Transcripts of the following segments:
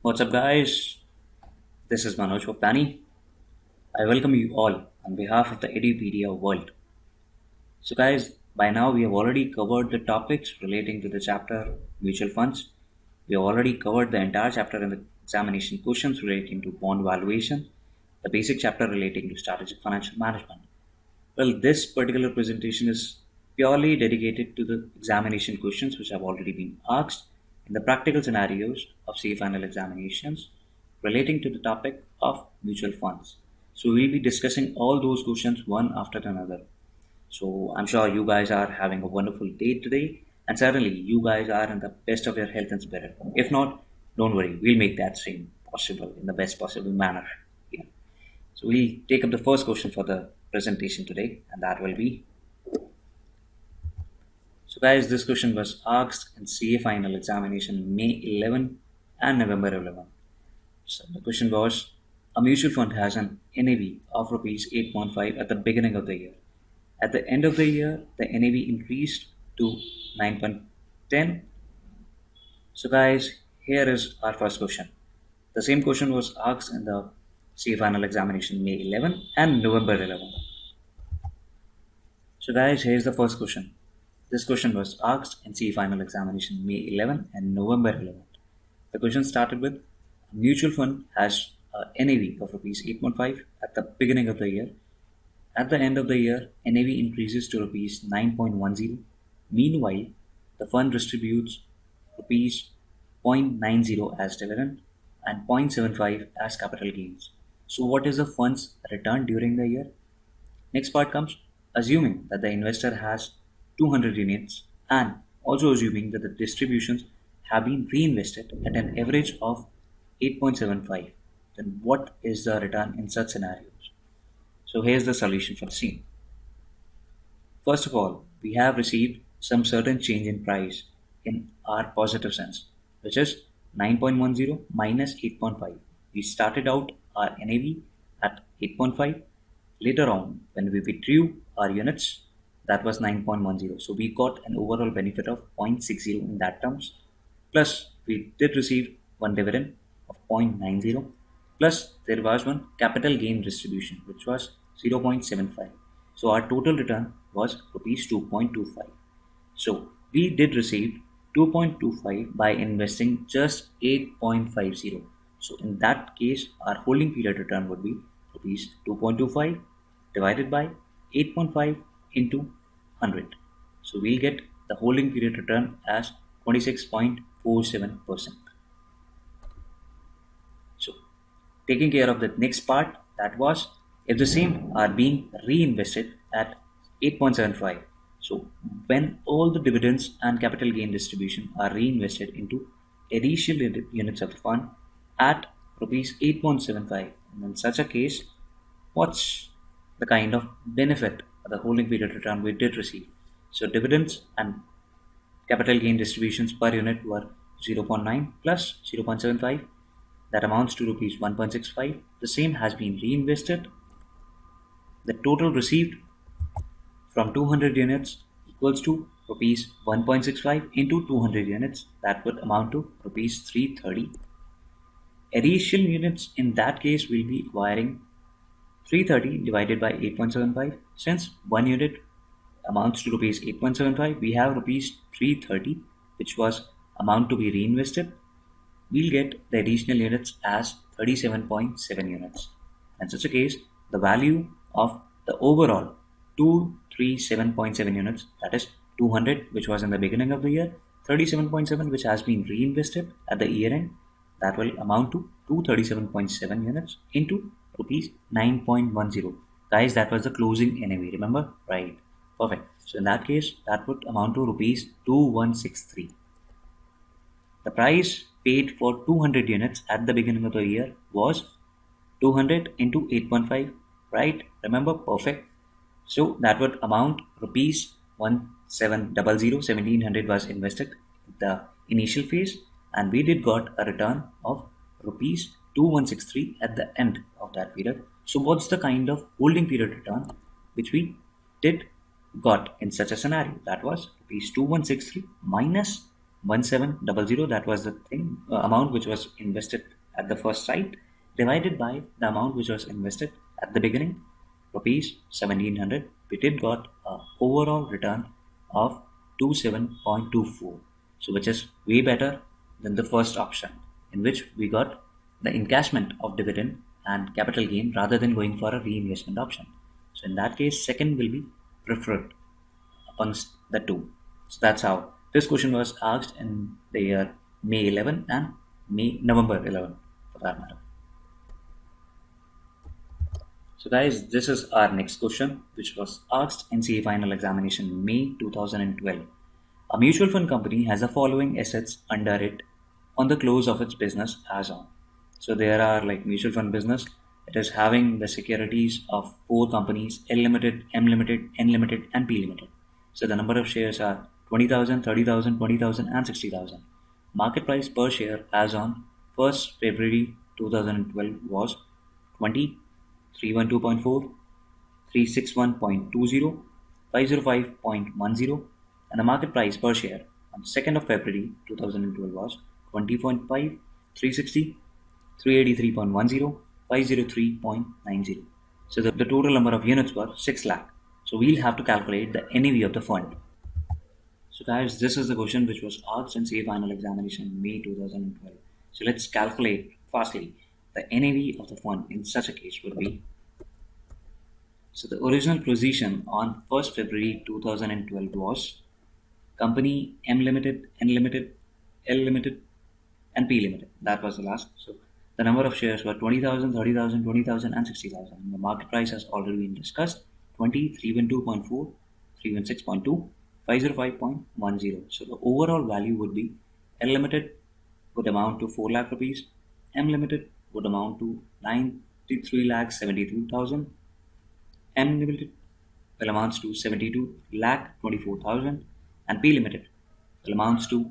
What's up, guys? This is Manoj Hoptani. I welcome you all on behalf of the Edupedia world. So, guys, by now we have already covered the topics relating to the chapter mutual funds. We have already covered the entire chapter in the examination questions relating to bond valuation, the basic chapter relating to strategic financial management. Well, this particular presentation is purely dedicated to the examination questions which have already been asked in the practical scenarios of CA final examinations relating to the topic of mutual funds. So we'll be discussing all those questions one after another. So I'm sure you guys are having a wonderful day today, and certainly you guys are in the best of your health and spirit. If not, don't worry, we'll make that same possible in the best possible manner. Yeah. So we'll take up the first question for the presentation today, and that will be. So, guys, this question was asked in CA final examination May 11 and November 11. So, the question was a mutual fund has an NAV of rupees 8.5 at the beginning of the year. At the end of the year, the NAV increased to 9.10. So, guys, here is our first question. The same question was asked in the CA final examination May 11 and November 11. So guys, here's the first question. This question was asked in CA final examination May 11 and November 11. The question started with a mutual fund has a NAV of rupees 8.5 at the beginning of the year. At the end of the year, NAV increases to rupees 9.10. Meanwhile, the fund distributes rupees 0.90 as dividend and 0.75 as capital gains. So what is the fund's return during the year? Next part comes assuming that the investor has 200 units and also assuming that the distributions have been reinvested at an average of 8.75. Then what is the return in such scenarios? So here's the solution for the scene. First of all, we have received some certain change in price in our positive sense, which is 9.10 minus 8.5. We started out our NAV at 8.5. Later on, when we withdrew our units, that was 9.10. So we got an overall benefit of 0.60 in that terms. Plus, we did receive one dividend of 0.90. Plus, there was one capital gain distribution, which was 0.75. So our total return was rupees 2.25. So we did receive 2.25 by investing just 8.50. So in that case, our holding period return would be rupees 2.25 divided by 8.5 into 100. So we'll get the holding period return as 26.47%. So taking care of the next part, that was if the same are being reinvested at 8.75. So when all the dividends and capital gain distribution are reinvested into additional units of the fund at rupees 8.75, and in such a case, what's the kind of benefit the holding period return we did receive? So dividends and capital gain distributions per unit were 0.9 plus 0.75. That amounts to rupees 1.65. The same has been reinvested. The total received from 200 units equals to rupees 1.65 into 200 units. That would amount to rupees 330. Additional units in that case will be acquiring 330 divided by 8.75. Since 1 unit amounts to rupees 8.75, we have rupees 330, which was amount to be reinvested. We'll get the additional units as 37.7 units. In such a case, the value of the overall 237.7 units, that is 200, which was in the beginning of the year, 37.7, which has been reinvested at the year end, that will amount to 237.7 units into rupees 9.10. Guys, that was the closing NAV, remember? Right. Perfect. So in that case, that would amount to rupees 2163. The price paid for 200 units at the beginning of the year was 200 into 8.5, right? Remember? Perfect. So that would amount rupees 1700 was invested in the initial phase, and we did got a return of rupees 2163 at the end of that period. So what's the kind of holding period return which we did got in such a scenario? That was rupees 2163 minus 1700, that was the thing, amount which was invested at the first site, divided by the amount which was invested at the beginning, rupees 1700. We did got a overall return of 27.24, so which is way better than the first option, in which we got the encashment of dividend and capital gain rather than going for a reinvestment option. So in that case, second will be preferred amongst the two. So that's how this question was asked in the year May 11 and November 11 for that matter. So guys, this is our next question, which was asked in CA final examination May 2012. A mutual fund company has the following assets under it on the close of its business as on. So there are like mutual fund business. It is having the securities of four companies: L Limited, M Limited, N Limited, and P Limited. So the number of shares are 20,000, 30,000, 20,000, and 60,000. Market price per share as on 1st February 2012 was 20, 312.4, 361.20, 505.10, and the market price per share on 2nd of February 2012 was 20.5, 360, 383.10, 503.90. So the total number of units were 6 lakh. So we'll have to calculate the NAV of the fund. So guys, this is the question which was asked in CA final examination May 2012. So let's calculate fastly. The NAV of the fund in such a case would be, so the original position on 1st February 2012 was company M Limited, N Limited, L Limited, and P Limited. That was the last. So the number of shares were 20,000, 30,000, 20,000, and 60,000. The market price has already been discussed: 20, 312.4, 316.2, 505.10. So the overall value would be L Limited would amount to 4 lakh rupees, M Limited would amount to 93 lakh 72,000, M Limited will amounts to 72 lakh 24,000, and P Limited will amounts to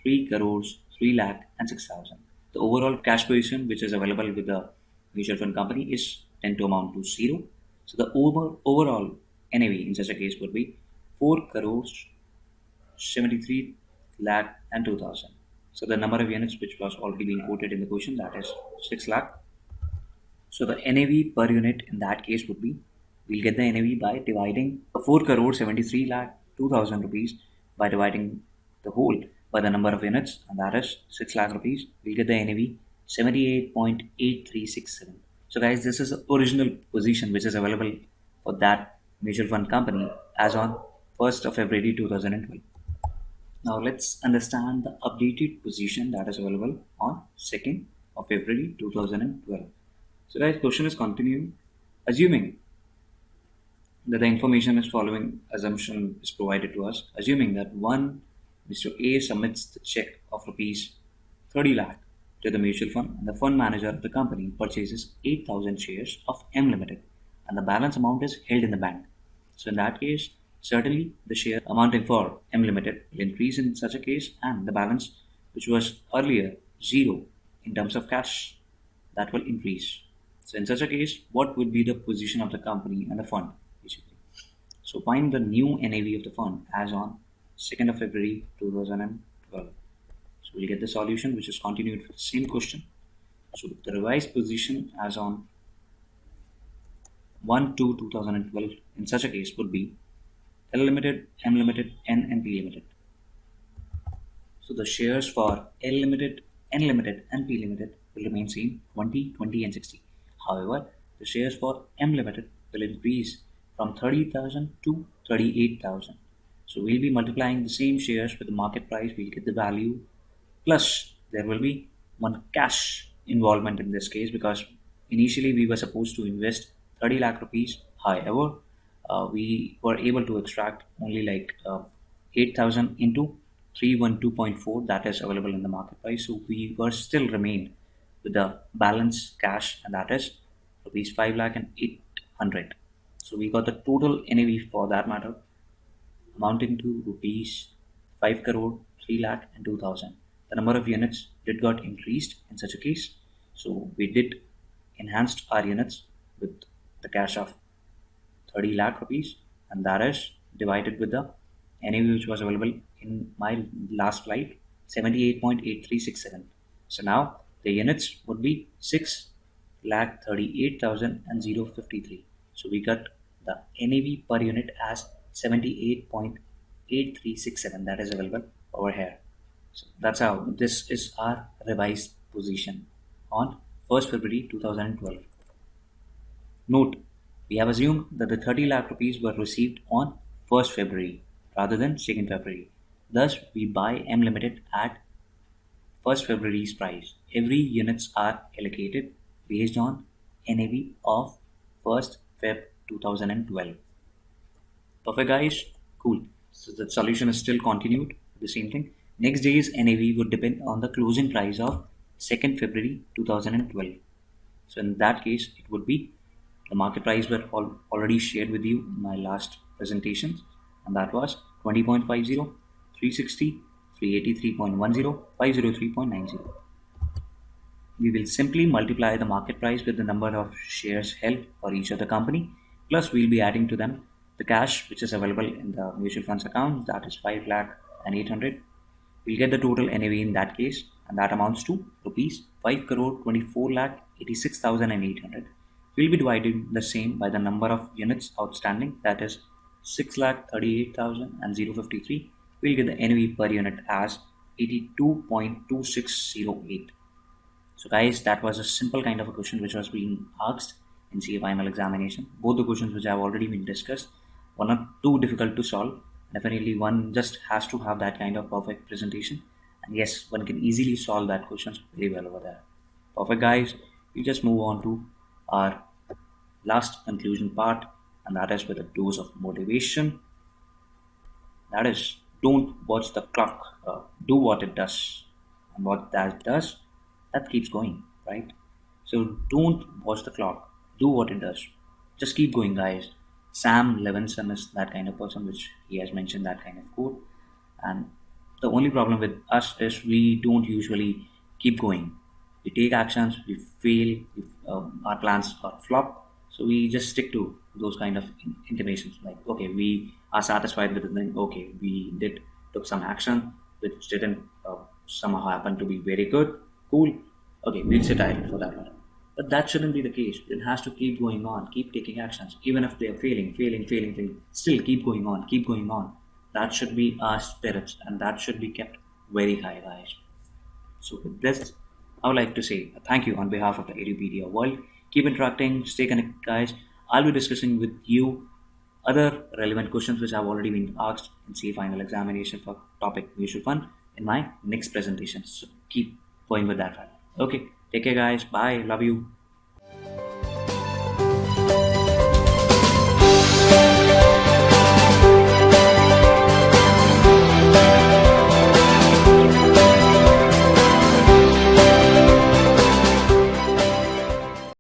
3 crores 3 lakh and 6,000. The overall cash position which is available with the mutual fund company is tend to amount to 0. So the overall NAV in such a case would be 4 crores 73 lakh and 2,000. So the number of units which was already been quoted in the question, that is 6 lakh. So the NAV per unit in that case would be, we'll get the NAV by dividing 4 crore 73 lakh 2,000 rupees by dividing the whole by the number of units, and that is 6 lakh rupees. We'll get the NAV 78.8367. So guys, this is the original position which is available for that mutual fund company as on 1st of February 2012. Now let's understand the updated position that is available on 2nd of February 2012. So guys, question is continuing. Assuming that the information is following assumption is provided to us, assuming that one Mr. A submits the check of rupees 30 lakh to the mutual fund, and the fund manager of the company purchases 8,000 shares of M Limited, and the balance amount is held in the bank. So in that case, certainly the share amounting for M Limited will increase in such a case, and the balance which was earlier 0 in terms of cash, that will increase. So in such a case, what would be the position of the company and the fund basically? So find the new NAV of the fund as on 2nd of February 2012. So we'll get the solution which is continued for the same question. So the revised position as on 1/2/2012 in such a case would be L Limited, M Limited, N and P Limited. So the shares for L Limited, N Limited, and P Limited will remain same: 20, 20, and 60. However, the shares for M Limited will increase from 30,000 to 38,000. So we'll be multiplying the same shares with the market price. We'll get the value. Plus, there will be one cash involvement in this case, because initially we were supposed to invest 30 lakh rupees. However, we were able to extract only like 8,000 into 312.4 that is available in the market price. So we were still remained with the balance cash, and that is rupees 5 lakh and 800. So we got the total NAV for that matter amounting to rupees 5 crore 3 lakh and 2,000. The number of units did got increased in such a case. So we did enhanced our units with the cash of 30 lakh rupees, and that is divided with the NAV which was available in my last slide, 78.8367. So now the units would be 6,38,053. So we got the NAV per unit as 78.8367 that is available over here. So that's how this is our revised position on 1st February 2012. Note, we have assumed that the 30 lakh rupees were received on 1st February rather than 2nd February. Thus, we buy M Limited at 1st February's price. Every units are allocated based on NAV of 1st Feb 2012. Perfect, guys. Cool. So the solution is still continued. The same thing. Next day's NAV would depend on the closing price of 2nd February 2012. So in that case, it would be the market price were already shared with you in my last presentations, and that was 20.50, 360, 383.10, 503.90. We will simply multiply the market price with the number of shares held for each of the company, plus we'll be adding to them the cash which is available in the mutual funds account, that is 5 lakh and 800. We'll get the total NAV in that case, and that amounts to rupees 5 crore 24 lakh 86,800. We'll be dividing the same by the number of units outstanding, that is 6 lakh 38,053. We'll get the NAV per unit as 82.2608. So guys, that was a simple kind of a question which was being asked in CA final examination. Both the questions which have already been discussed were not too difficult to solve. Definitely one just has to have that kind of perfect presentation. And yes, one can easily solve that questions very well over there. Perfect, guys. We just move on to our last conclusion part, and that is with a dose of motivation. That is, don't watch the clock. Do what it does, and what that does, that keeps going, right? So don't watch the clock. Do what it does. Just keep going, guys. Sam Levinson is that kind of person, which he has mentioned that kind of quote. And the only problem with us is we don't usually keep going. We take actions, we fail, if our plans are flop. So we just stick to those kind of intimations. Like, okay, we are satisfied with the thing. Okay, we took some action which didn't somehow happen to be very good. Cool. Okay, we'll sit idle for that matter. But that shouldn't be the case. It has to keep going on, keep taking actions, even if they are failing. Still keep going on, keep going on. That should be our spirits, and that should be kept very high, guys. So with this, I would like to say thank you on behalf of the Edupedia world. Keep interacting, stay connected, guys. I'll be discussing with you other relevant questions which have already been asked in CA final examination for topic mutual fund in my next presentation. So keep going with that. Okay, take care, guys. Bye. Love you.